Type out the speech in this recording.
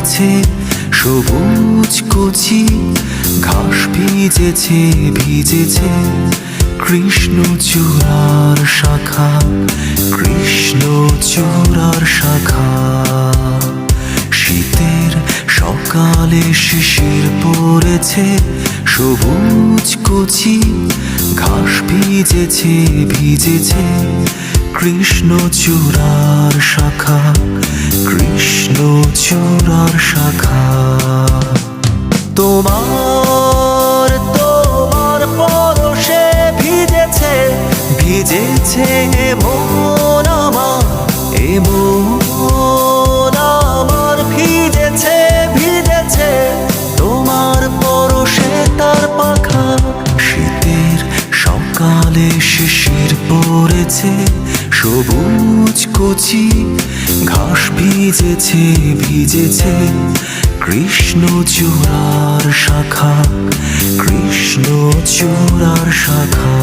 পড়েছে সবুজ কচি ঘাস ভিজেছে ভিজেছে কৃষ্ণচূড়ার শাখা কৃষ্ণচূড়ার শাখা শীতের সকালে শিশির পড়েছে সবুজ কচি ঘাস ভিজেছে ভিজেছে কৃষ্ণচূড়ার শাখা কৃষ্ণচূড়ার শাখা তোমার তোমার পরশে ভিজেছে ভিজেছে মন আমার মন আমার ভিজেছে ভিজেছে তোমার পরশে তার পাখা শীতের সকালে শিশির পড়েছে সবুজ কচি ঘাস ভিজেছে ভিজেছে কৃষ্ণচূড়ার শাখা কৃষ্ণচূড়ার শাখা